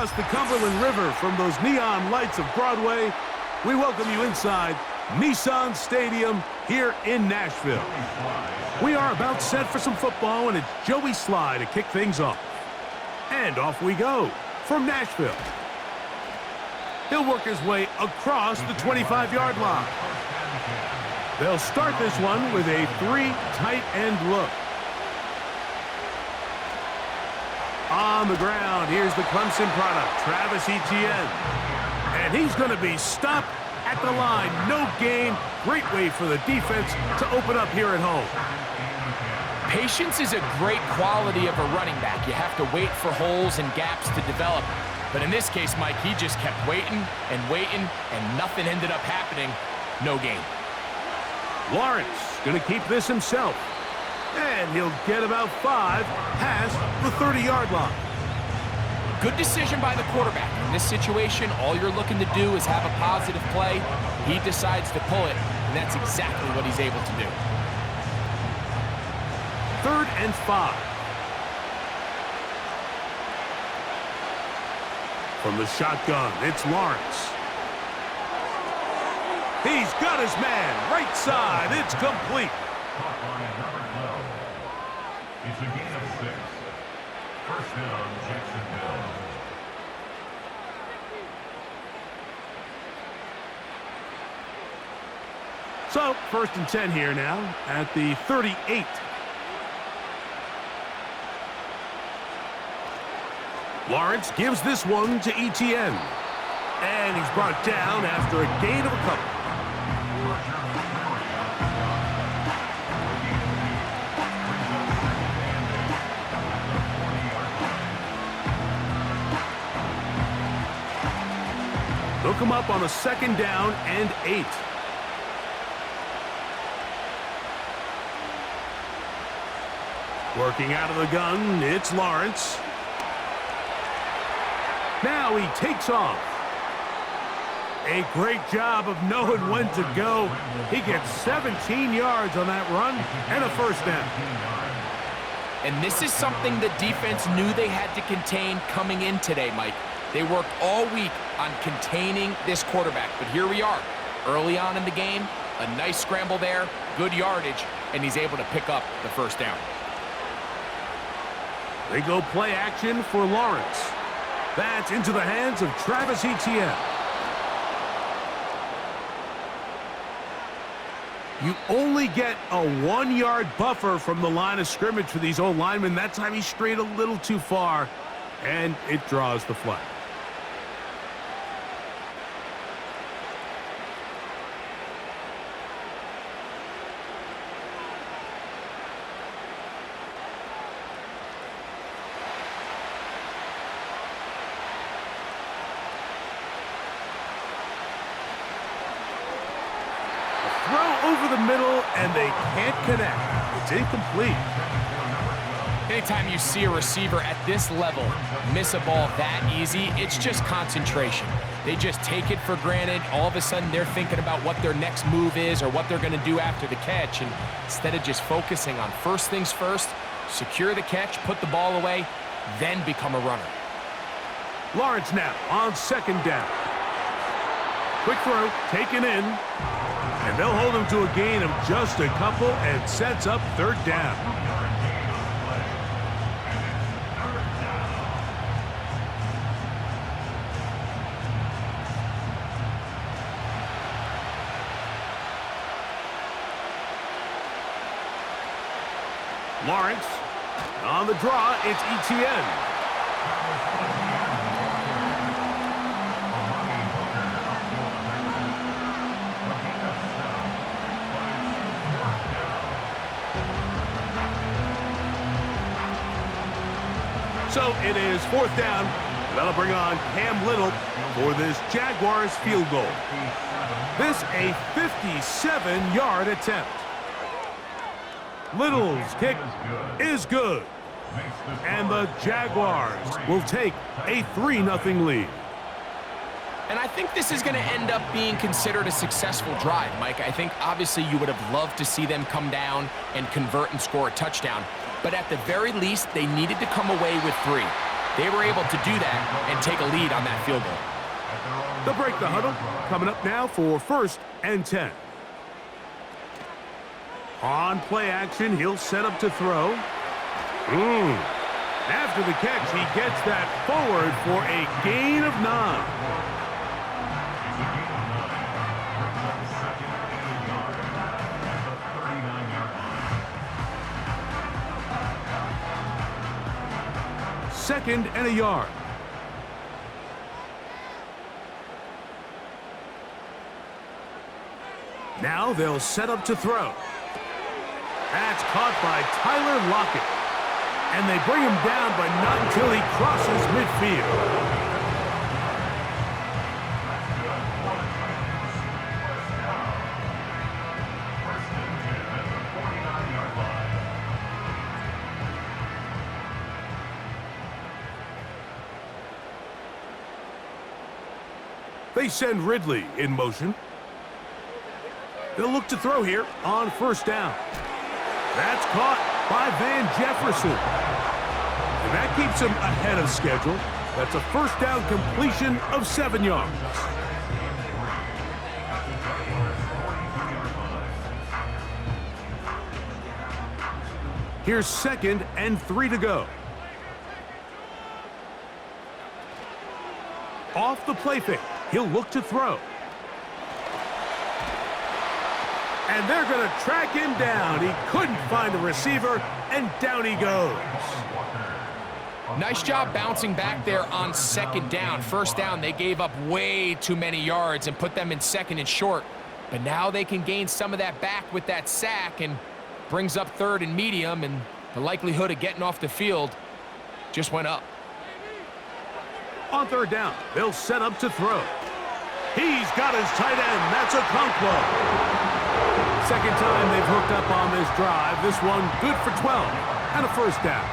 across the Cumberland River from those neon lights of Broadway, we welcome you inside Nissan Stadium here in Nashville. We are about set for some football, and it's Joey Sly to kick things off. And off we go from Nashville. He'll work his way across the 25-yard line. They'll start this one with a 3 tight end look. On the ground, here's the Clemson product, Travis Etienne. And he's going to be stopped at the line. No gain. Great way for the defense to open up here at home. Patience is a great quality of a running back. You have to wait for holes and gaps to develop. But in this case, Mike, he just kept waiting, and nothing ended up happening. No gain. Lawrence going to keep this himself. And he'll get about 5 past the 30-yard line. Good decision by the quarterback. In this situation, all you're looking to do is have a positive play. He decides to pull it, and that's exactly what he's able to do. 3rd and 5. From the shotgun, it's Lawrence. He's got his man, right side. It's complete. It's a gain of 6. First down, Jacksonville. So, 1st and 10 here now at the 38. Lawrence gives this one to Etienne. And he's brought down after a gain of a couple. Hook him up on a 2nd down and 8. Working out of the gun, it's Lawrence. Now he takes off. A great job of knowing when to go. He gets 17 yards on that run and a 1st down. And this is something the defense knew they had to contain coming in today, Mike. They worked all week on containing this quarterback, but here we are. Early on in the game, a nice scramble there, good yardage, and he's able to pick up the 1st down. They go play action for Lawrence. That's into the hands of Travis Etienne. You only get a 1-yard buffer from the line of scrimmage for these old linemen. That time he strayed a little too far, and it draws the flag. Over the middle, and they can't connect. It's incomplete. Anytime you see a receiver at this level miss a ball that easy, it's just concentration. They just take it for granted. All of a sudden, they're thinking about what their next move is or what they're going to do after the catch. And instead of just focusing on first things first, secure the catch, put the ball away, then become a runner. Lawrence now on 2nd down. Quick throw, taken in. And they'll hold him to a gain of just a couple and sets up 3rd down. Lawrence on the draw, it's Etienne. So it is 4th down. That'll bring on Cam Little for this Jaguars field goal. This a 57-yard attempt. Little's kick is good. And the Jaguars will take a 3-0 lead. And I think this is going to end up being considered a successful drive, Mike. I think obviously you would have loved to see them come down and convert and score a touchdown. But at the very least, they needed to come away with 3. They were able to do that and take a lead on that field goal. They'll break the huddle. Coming up now for 1st and 10. On play action, he'll set up to throw. After the catch, he gets that forward for a gain of 9. Second and a yard. Now they'll set up to throw. That's caught by Tyler Lockett. And they bring him down, but not until he crosses midfield. They send Ridley in motion. They'll look to throw here on 1st down. That's caught by Van Jefferson. And that keeps him ahead of schedule. That's a 1st down completion of 7 yards. Here's 2nd and 3 to go. Off the play fake, he'll look to throw. And they're going to track him down. He couldn't find the receiver, and down he goes. Nice job bouncing back there on 2nd down. 1st down, they gave up way too many yards and put them in 2nd and short. But now they can gain some of that back with that sack and brings up 3rd and medium, and the likelihood of getting off the field just went up. On 3rd down, they'll set up to throw. He's got his tight end. That's a Conquo. Second time they've hooked up on this drive. This one good for 12 and a 1st down.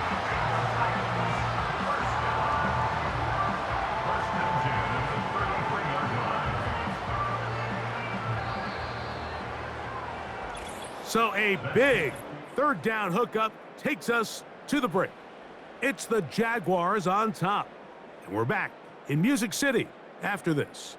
So a big 3rd down hookup takes us to the break. It's the Jaguars on top. And we're back in Music City after this.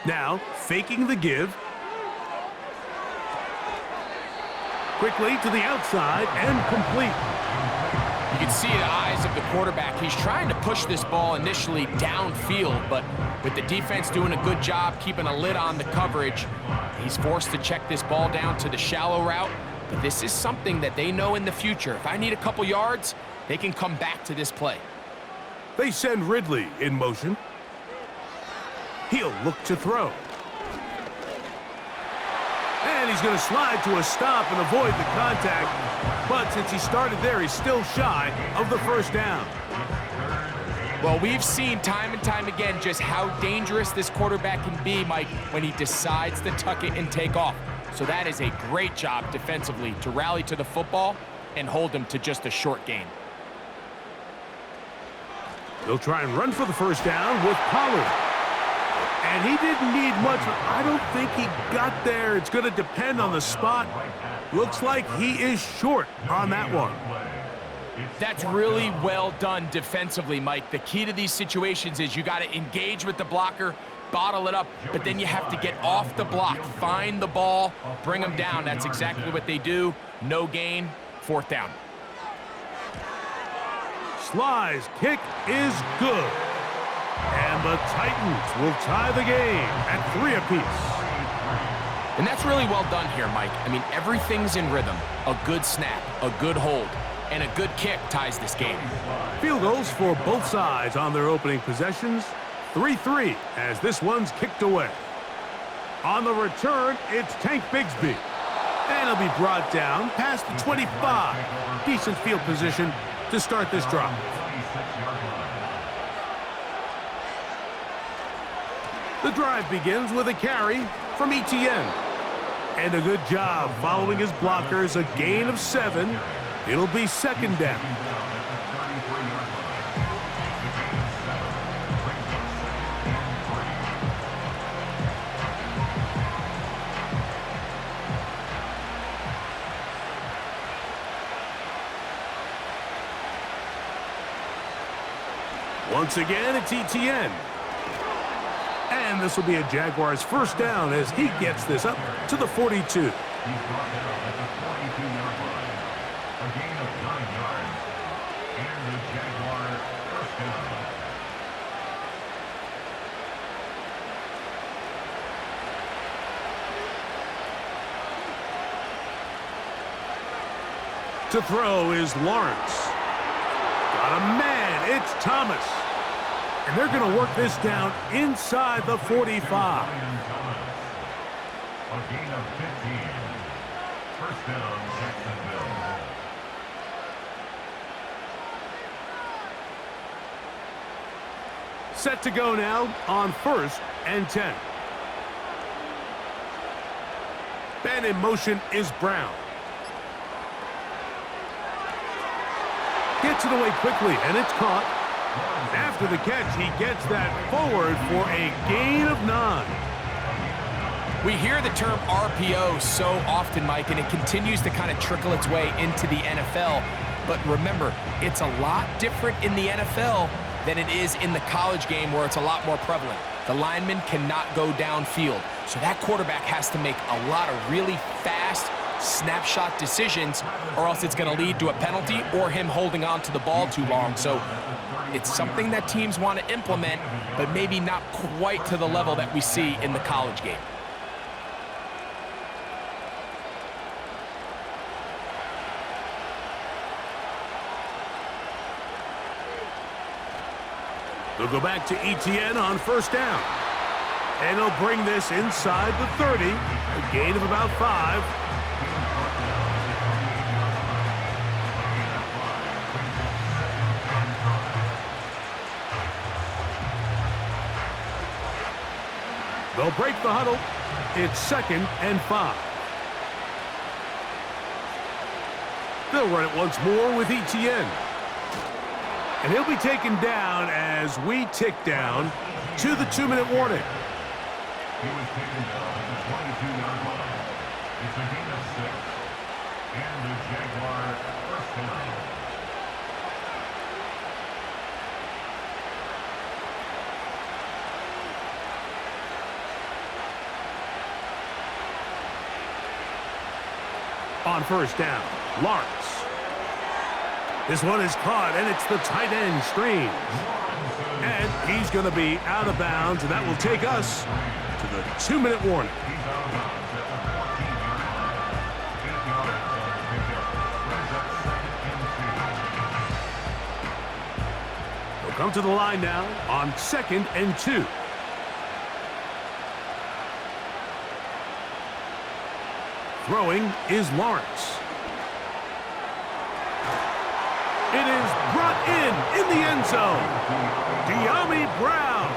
Now, faking the give. Quickly to the outside and complete. You can see the eyes of the quarterback. He's trying to push this ball initially downfield, but with the defense doing a good job keeping a lid on the coverage, he's forced to check this ball down to the shallow route. But this is something that they know in the future. If I need a couple yards, they can come back to this play. They send Ridley in motion. He'll look to throw. And he's going to slide to a stop and avoid the contact. But since he started there, he's still shy of the 1st down. Well, we've seen time and time again just how dangerous this quarterback can be, Mike, when he decides to tuck it and take off. So that is a great job defensively to rally to the football and hold him to just a short gain. They'll try and run for the 1st down with Pollard. And he didn't need much. I don't think he got there. It's going to depend on the spot. Looks like he is short on that one. That's really well done defensively, Mike. The key to these situations is you got to engage with the blocker, bottle it up, but then you have to get off the block, find the ball, bring them down. That's exactly what they do. No gain, 4th down. Sly's kick is good. And the Titans will tie the game at 3 apiece. And that's really well done here, Mike. I mean, everything's in rhythm. A good snap, a good hold, and a good kick ties this game. Field goals for both sides on their opening possessions. 3-3 as this one's kicked away. On the return, it's Tank Bigsby. And he'll be brought down past the 25. Decent field position to start this drive. The drive begins with a carry from Etienne. And a good job following his blockers, a gain of 7. It'll be 2nd down. Once again, it's ETN. And this will be a Jaguars first down as he gets this up to the 42. He's brought down at the 42-yard line. A gain of 9 yards. And the Jaguar first down. To throw is Lawrence. Got a man. It's Thomas. And they're going to work this down inside the 45. A gain of 15. First down, Jacksonville. Set to go now on 1st and 10. Ben in motion is Brown. Gets it away quickly, and it's caught. After the catch, he gets that forward for a gain of 9. We hear the term RPO so often, Mike, and it continues to kind of trickle its way into the NFL. But remember, it's a lot different in the NFL than it is in the college game where it's a lot more prevalent. The lineman cannot go downfield, so that quarterback has to make a lot of really fast snapshot decisions, or else it's going to lead to a penalty or him holding on to the ball too long. So it's something that teams want to implement, but maybe not quite to the level that we see in the college game. They'll go back to ETN on first down. And he'll bring this inside the 30, a gain of about 5. They'll break the huddle. It's 2nd and 5. They'll run it once more with ETN. And he'll be taken down as we tick down to the 2-minute warning. He was taken down at the 22-yard line. It's a gain of 6. And the Jaguar first down. On first down, Lawrence. This one is caught, and it's the tight end screen. And he's going to be out of bounds, and that will take us to the 2-minute warning. He's out of bounds at the 14-yard line. 8 yards on the pickup. Brings up 2nd and 2. They'll come to the line now on 2nd and 2. Throwing is Lawrence. It is brought in the end zone. De'Ami Brown.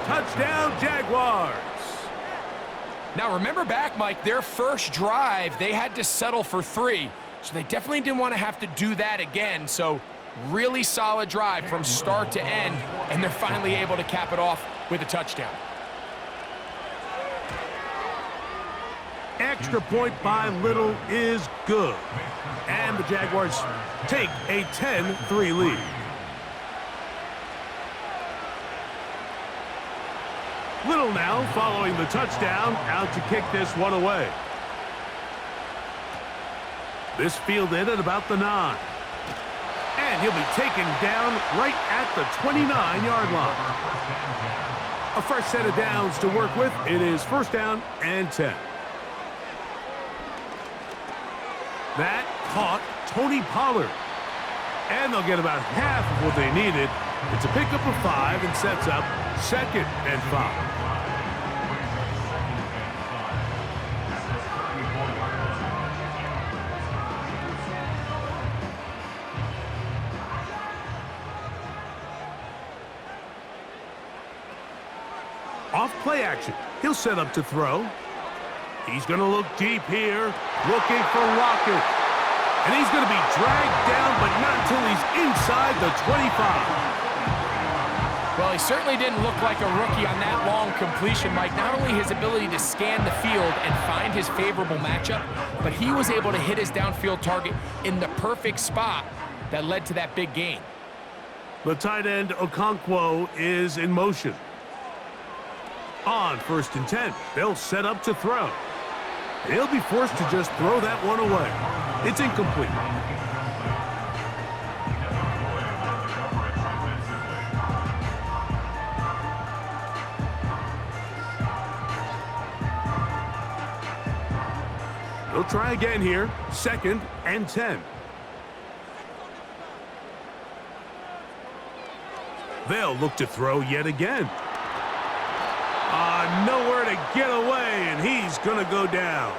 Touchdown, Jaguars. Now remember back, Mike, their first drive, they had to settle for 3. So they definitely didn't want to have to do that again. So really solid drive from start to end, and they're finally able to cap it off with a touchdown. Extra point by Little is good. And the Jaguars take a 10-3 lead. Little now following the touchdown, out to kick this one away. This fielded at about the 9. And he'll be taken down right at the 29-yard line. A fresh set of downs to work with. It is first down and 10. That caught Tony Pollard. And they'll get about half of what they needed. It's a pickup of 5 and sets up 2nd and 5. Off play action. He'll set up to throw. He's going to look deep here, looking for Lockett. And he's going to be dragged down, but not until he's inside the 25. Well, he certainly didn't look like a rookie on that long completion, Mike. Not only his ability to scan the field and find his favorable matchup, but he was able to hit his downfield target in the perfect spot that led to that big gain. The tight end Okonkwo is in motion. On 1st and 10, they'll set up to throw. He'll be forced to just throw that one away. It's incomplete. He'll try again here. 2nd and 10. They'll look to throw yet again. Nowhere to get away, and he's going to go down.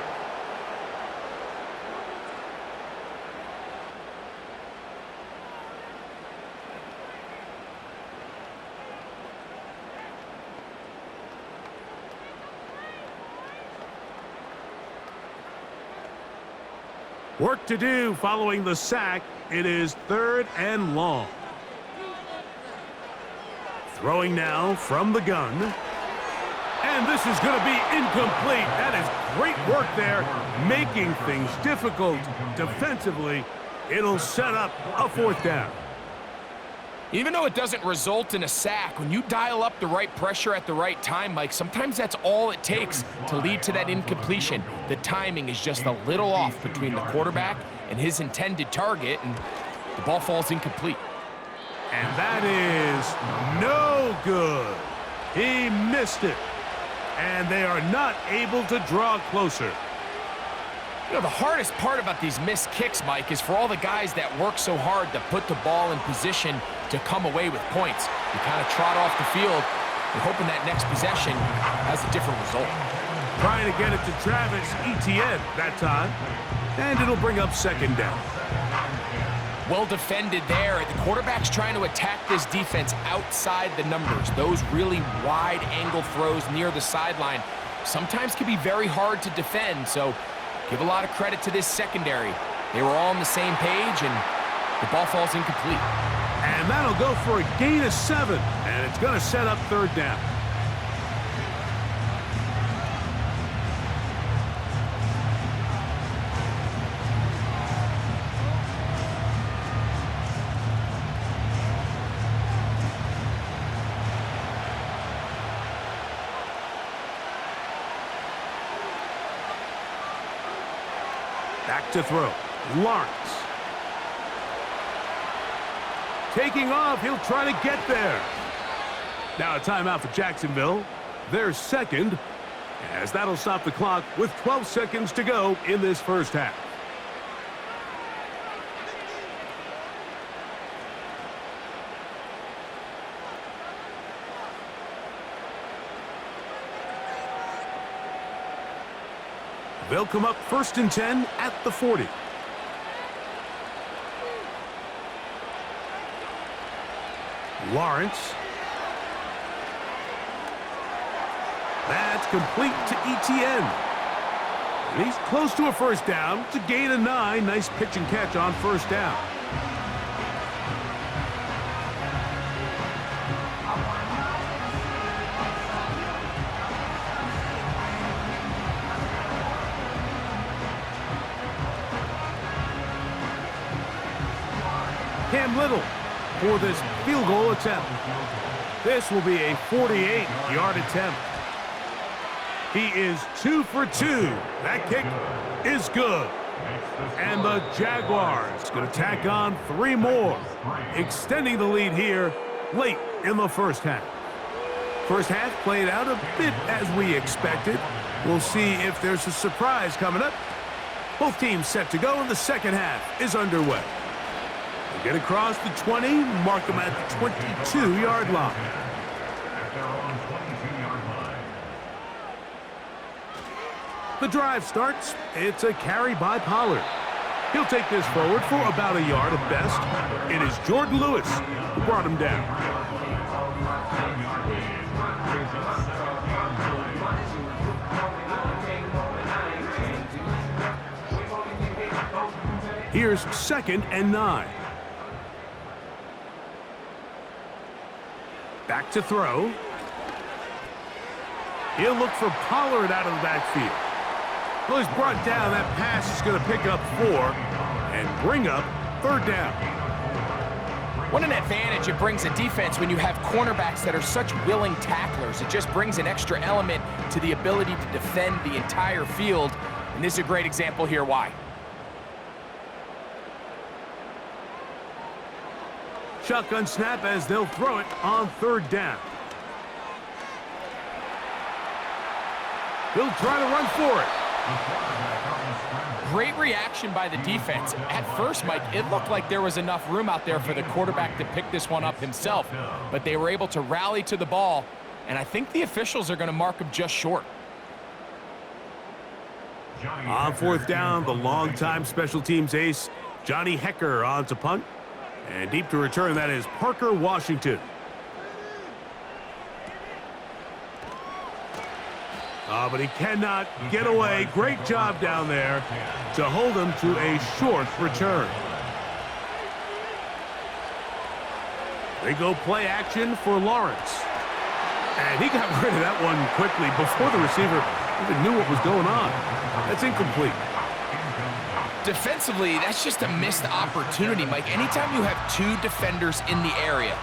Work to do following the sack. It is 3rd and long. Throwing now from the gun. And this is going to be incomplete. That is great work there, making things difficult defensively. It'll set up a 4th down. Even though it doesn't result in a sack, when you dial up the right pressure at the right time, Mike, sometimes that's all it takes to lead to that incompletion. The timing is just a little off between the quarterback and his intended target, and the ball falls incomplete. And that is no good. He missed it. And they are not able to draw closer. You know, the hardest part about these missed kicks, Mike, is for all the guys that work so hard to put the ball in position to come away with points. You kind of trot off the field, you're hoping that next possession has a different result. Trying to get it to Travis Etienne that time. And it'll bring up 2nd down. Well defended there. The quarterback's trying to attack this defense outside the numbers. Those really wide angle throws near the sideline sometimes can be very hard to defend, so give a lot of credit to this secondary. They were all on the same page, and the ball falls incomplete. And that'll go for a gain of 7, and it's going to set up 3rd down. Back to throw. Lawrence. Taking off. He'll try to get there. Now a timeout for Jacksonville. Their 2nd, as that'll stop the clock with 12 seconds to go in this 1st half. They'll come up 1st and 10 at the 40. Lawrence. That's complete to Etienne. And he's close to a 1st down. It's a gain of 9. Nice pitch and catch on 1st down. Cam Little for this field goal attempt. This will be a 48-yard attempt. He is 2 for 2. That kick is good. And the Jaguars going to tack on 3 more, extending the lead here late in the 1st half. 1st half played out a bit as we expected. We'll see if there's a surprise coming up. Both teams set to go, and the 2nd half is underway. They get across the 20, mark them at the 22-yard line. At their own 22-yard line. The drive starts. It's a carry by Pollard. He'll take this forward for about a yard at best. It is Jordan Lewis who brought him down. Here's 2nd and 9. Back to throw. He'll look for Pollard out of the backfield. Well, he's brought down. That pass is going to pick up 4 and bring up 3rd down. What an advantage it brings a defense when you have cornerbacks that are such willing tacklers. It just brings an extra element to the ability to defend the entire field. And this is a great example here why. Shotgun snap as they'll throw it on 3rd down. He'll try to run for it. Great reaction by the defense. At first, Mike, it looked like there was enough room out there for the quarterback to pick this one up himself, but they were able to rally to the ball, and I think the officials are going to mark him just short. On 4th down, the longtime special teams ace, Johnny Hekker, on to punt. And deep to return, that is Parker Washington. But he cannot get away. Great job down there to hold him to a short return. They go play action for Lawrence. And he got rid of that one quickly before the receiver even knew what was going on. That's incomplete. Defensively, that's just a missed opportunity, Mike. Anytime you have 2 defenders in the area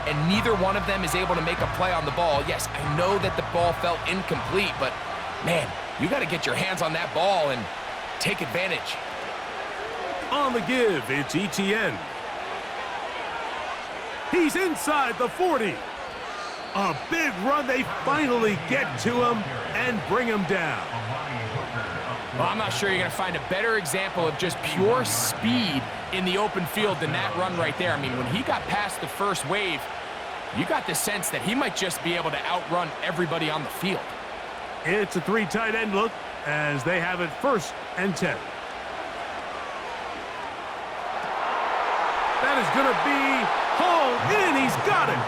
and neither one of them is able to make a play on the ball, yes, I know that the ball felt incomplete, but man, you got to get your hands on that ball and take advantage. On the give, it's Etienne. He's inside the 40. A big run. They finally get to him and bring him down. Well, I'm not sure you're going to find a better example of just pure speed in the open field than that run right there. I mean, when he got past the first wave, you got the sense that he might just be able to outrun everybody on the field. It's a 3 tight end look as they have it 1st and 10. That is going to be hauled in. He's got it.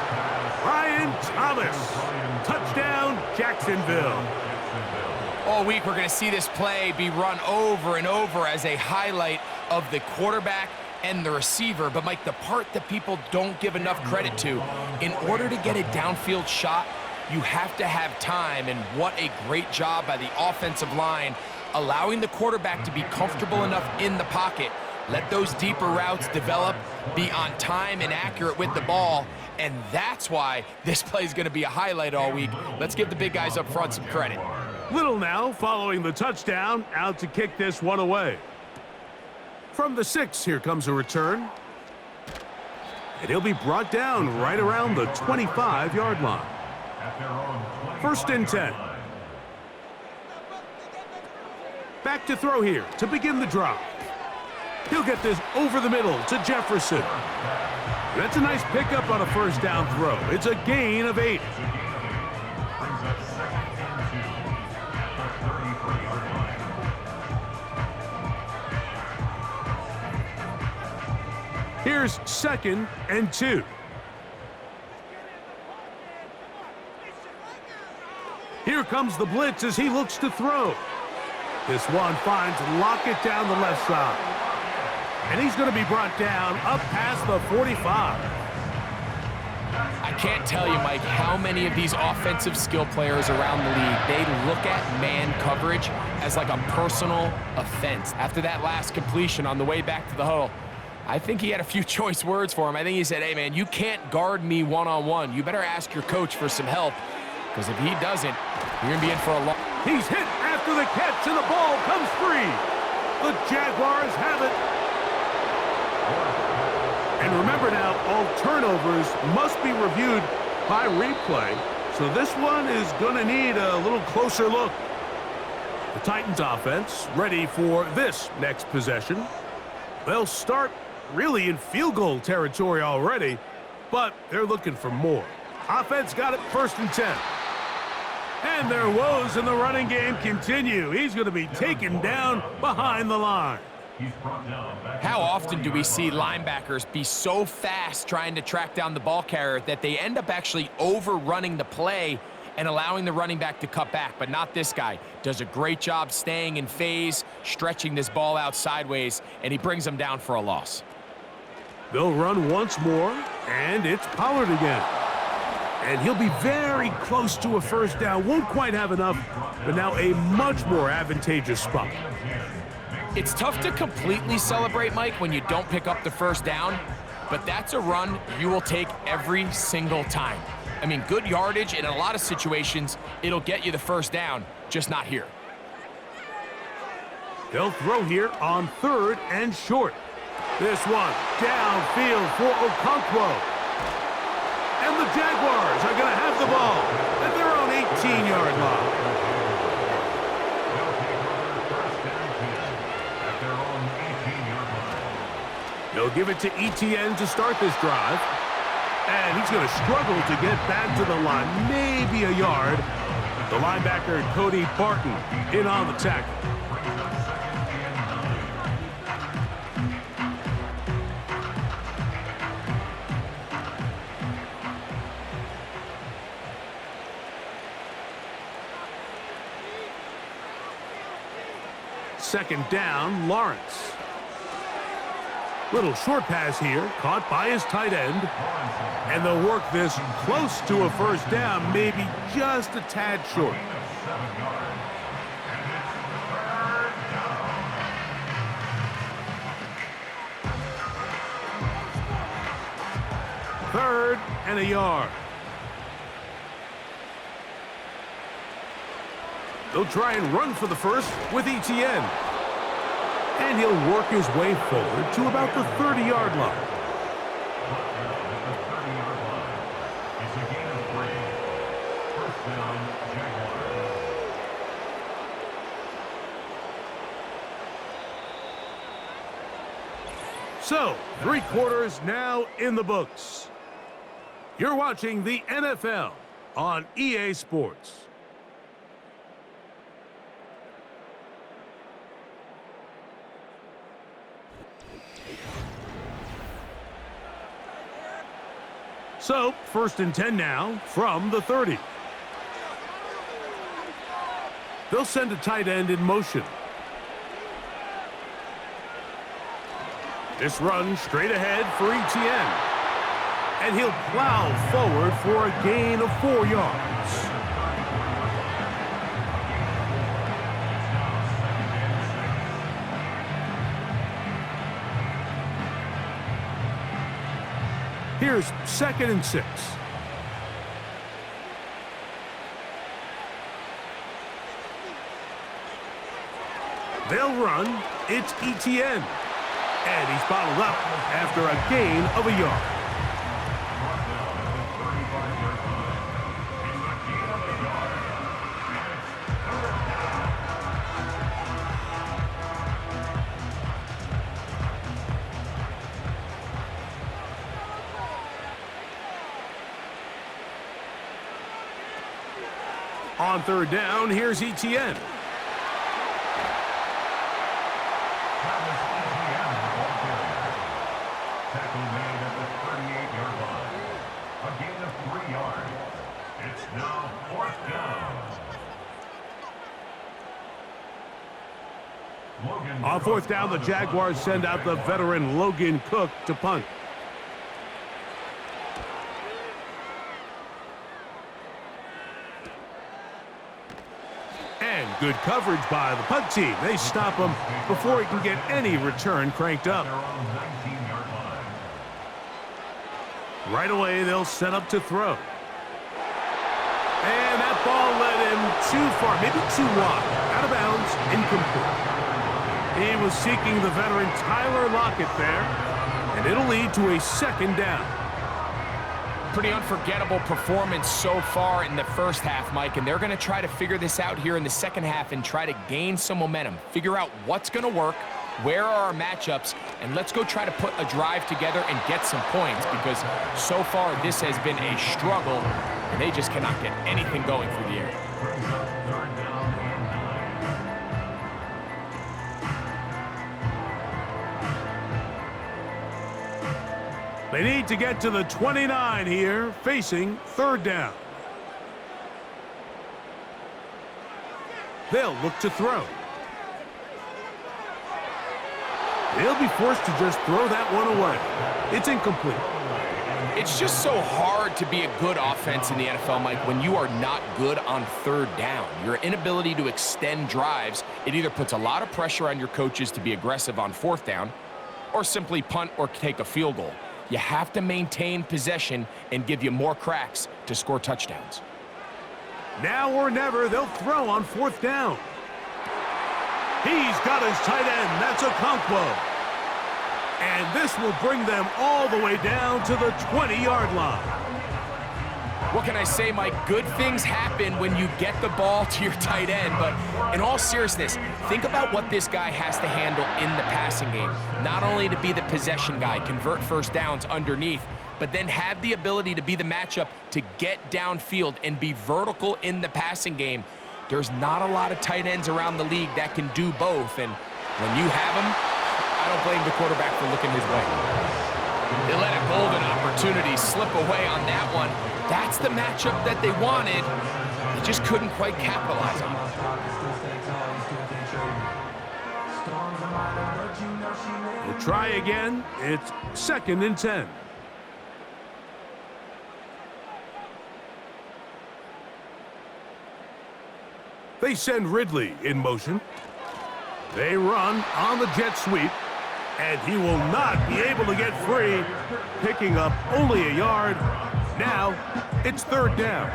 Ryan Thomas. Touchdown, Jacksonville. All week, we're going to see this play be run over and over as a highlight of the quarterback and the receiver. But, Mike, the part that people don't give enough credit to, in order to get a downfield shot, you have to have time. And what a great job by the offensive line, allowing the quarterback to be comfortable enough in the pocket. Let those deeper routes develop, be on time and accurate with the ball. And that's why this play is going to be a highlight all week. Let's give the big guys up front some credit. Little now following the touchdown, out to kick this one away. From the 6, here comes a return. And he'll be brought down right around the 25-yard line. 1st and 10. Back to throw here to begin the drive. He'll get this over the middle to Jefferson. That's a nice pickup on a 1st down throw. It's a gain of 8. Here's 2nd and 2. Here comes the blitz as he looks to throw. This one finds Lockett down the left side. And he's going to be brought down up past the 45. I can't tell you, Mike, how many of these offensive skill players around the league, they look at man coverage as like a personal offense. After that last completion on the way back to the huddle, I think he had a few choice words for him. I think he said, hey, man, you can't guard me one-on-one. You better ask your coach for some help, because if he doesn't, you're going to be in for a long... He's hit after the catch, and the ball comes free. The Jaguars have it. And remember now, all turnovers must be reviewed by replay, so this one is going to need a little closer look. The Titans offense ready for this next possession. They'll start really in field goal territory already, but they're looking for more. Offense got it 1st and 10. And their woes in the running game continue. He's going to be taken down behind the line. How often do we see linebackers be so fast trying to track down the ball carrier that they end up actually overrunning the play and allowing the running back to cut back? But not this guy. Does a great job staying in phase, stretching this ball out sideways, and he brings them down for a loss. They'll run once more, and it's Pollard again. And he'll be very close to a 1st down. Won't quite have enough, but now a much more advantageous spot. It's tough to completely celebrate, Mike, when you don't pick up the 1st down, but that's a run you will take every single time. I mean, good yardage, and in a lot of situations, it'll get you the first down, just not here. They'll throw here on 3rd and short. This one downfield for Okonkwo. And the Jaguars are going to have the ball at their own 18-yard line. They'll take over first and 10 at their own 18-yard line. They'll give it to Etienne to start this drive. And he's going to struggle to get back to the line, maybe a yard. The linebacker, Cody Barton, in on the tackle. Second down, Lawrence. Little short pass here, caught by his tight end. And they'll work this close to a first down, maybe just a tad short. 7 yards. And it's 3rd down. Third and a yard. They'll try and run for the first with Etienne. And he'll work his way forward to about the 30-yard line. So, 3 quarters now in the books. You're watching the NFL on EA Sports. So, 1st and 10 now from the 30. They'll send a tight end in motion. This run straight ahead for Etienne. And he'll plow forward for a gain of 4 yards. Here's 2nd and 6. They'll run. It's Etienne. And he's bottled up after a gain of a yard. On 3rd down, here's Etienne. Tackle made at the 38-yard line. A gain of 3 yards. It's now 4th down. On 4th down, the Jaguars send out the veteran Logan Cook to punt. And good coverage by the punt team. They stop him before he can get any return cranked up. Their own 19-yard line. Right away, they'll set up to throw. And that ball led him too far, maybe too wide. Out of bounds, incomplete. He was seeking the veteran Tyler Lockett there, and it'll lead to a 2nd down. Pretty unforgettable performance so far in the first half, Mike, and they're going to try to figure this out here in the second half and try to gain some momentum, figure out what's going to work, where are our matchups, and let's go try to put a drive together and get some points, because so far this has been a struggle, and they just cannot get anything going through the air. They need to get to the 29 here, facing 3rd down. They'll look to throw. They'll be forced to just throw that one away. It's incomplete. It's just so hard to be a good offense in the NFL, Mike, when you are not good on 3rd down. Your inability to extend drives, it either puts a lot of pressure on your coaches to be aggressive on 4th down, or simply punt or take a field goal. You have to maintain possession and give you more cracks to score touchdowns. Now or never, they'll throw on 4th down. He's got his tight end. That's Okonkwo. And this will bring them all the way down to the 20-yard line. What can I say, Mike? Good things happen when you get the ball to your tight end, but in all seriousness, think about what this guy has to handle in the passing game. Not only to be the possession guy, convert first downs underneath, but then have the ability to be the matchup to get downfield and be vertical in the passing game. There's not a lot of tight ends around the league that can do both, and when you have them, I don't blame the quarterback for looking his way. They let a golden opportunity slip away on that one. That's the matchup that they wanted. They just couldn't quite capitalize on it. We'll try again. It's 2nd and 10. They send Ridley in motion. They run on the jet sweep. And he will not be able to get free, picking up only a yard. Now, it's 3rd down.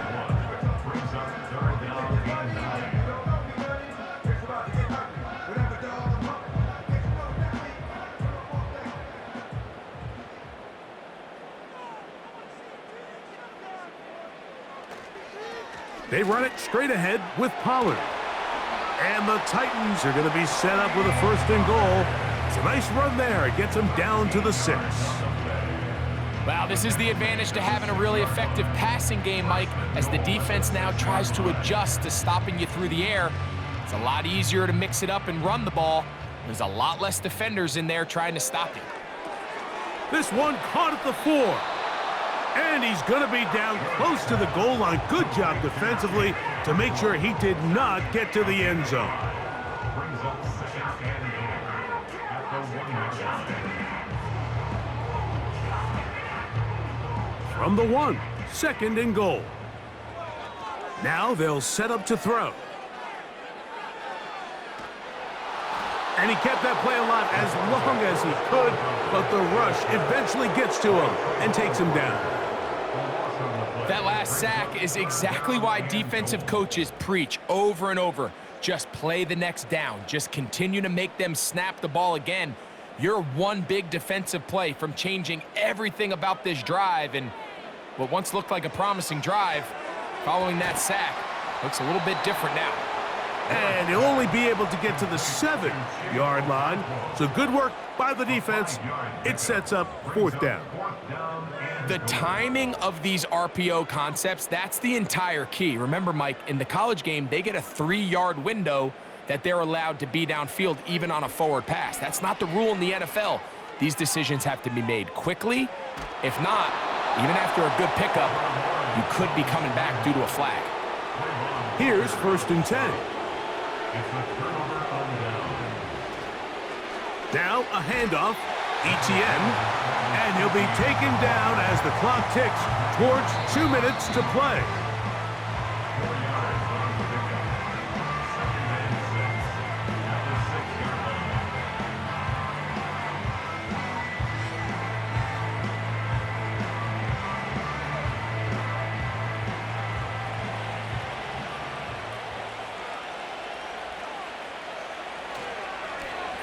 They run it straight ahead with Pollard. And the Titans are going to be set up with a 1st and goal. It's a nice run there. It gets them down to the 6. Wow, this is the advantage to having a really effective passing game, Mike, as the defense now tries to adjust to stopping you through the air. It's a lot easier to mix it up and run the ball. There's a lot less defenders in there trying to stop you. This one caught at the 4. And he's going to be down close to the goal line. Good job defensively to make sure he did not get to the end zone. From the 1, 2nd and goal. Now they'll set up to throw. And he kept that play alive as long as he could, but the rush eventually gets to him and takes him down. That last sack is exactly why defensive coaches preach over and over. Just play the next down. Just continue to make them snap the ball again. You're one big defensive play from changing everything about this drive, and what once looked like a promising drive, following that sack, looks a little bit different now. And he'll only be able to get to the 7-yard line. So good work by the defense. It sets up 4th down. The timing of these RPO concepts, that's the entire key. Remember, Mike, in the college game, they get a 3-yard window that they're allowed to be downfield even on a forward pass. That's not the rule in the NFL. These decisions have to be made quickly. If not, even after a good pickup, you could be coming back due to a flag. Here's 1st and 10. Now a handoff, ETN, and he'll be taken down as the clock ticks towards 2 minutes to play.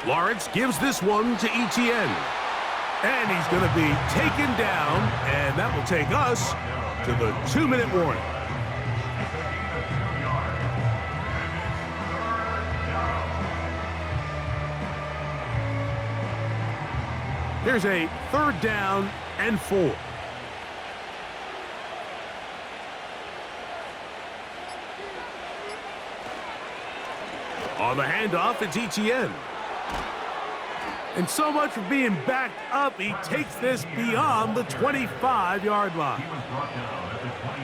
Lawrence gives this one to ETN. And he's going to be taken down, and that will take us to the 2-minute warning. Here's a 3rd down and 4. On the handoff, it's ETN. And so much for being backed up, he takes this beyond the 25-yard line.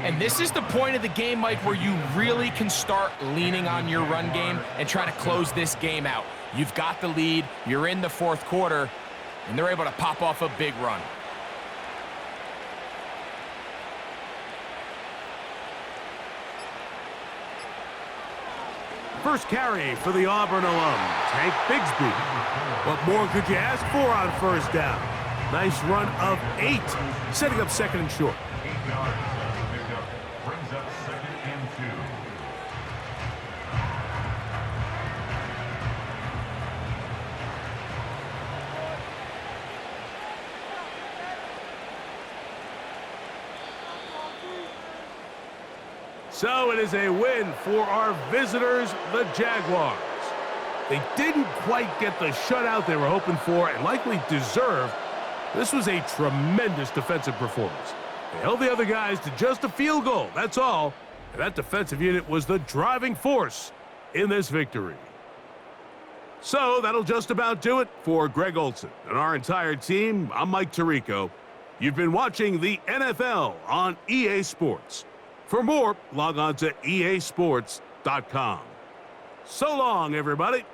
And this is the point of the game, Mike, where you really can start leaning on your run game and try to close this game out. You've got the lead, you're in the 4th quarter, and they're able to pop off a big run. First carry for the Auburn alum, Tank Bigsby. What more could you ask for on 1st down? Nice run of 8, setting up second and short. 8 yards after the pickup. Brings up second and 2. So it is a win for our visitors, the Jaguars. They didn't quite get the shutout they were hoping for and likely deserved. This was a tremendous defensive performance. They held the other guys to just a field goal, that's all. And that defensive unit was the driving force in this victory. So that'll just about do it for Greg Olson and our entire team. I'm Mike Tirico. You've been watching the NFL on EA Sports. For more, log on to easports.com. So long, everybody.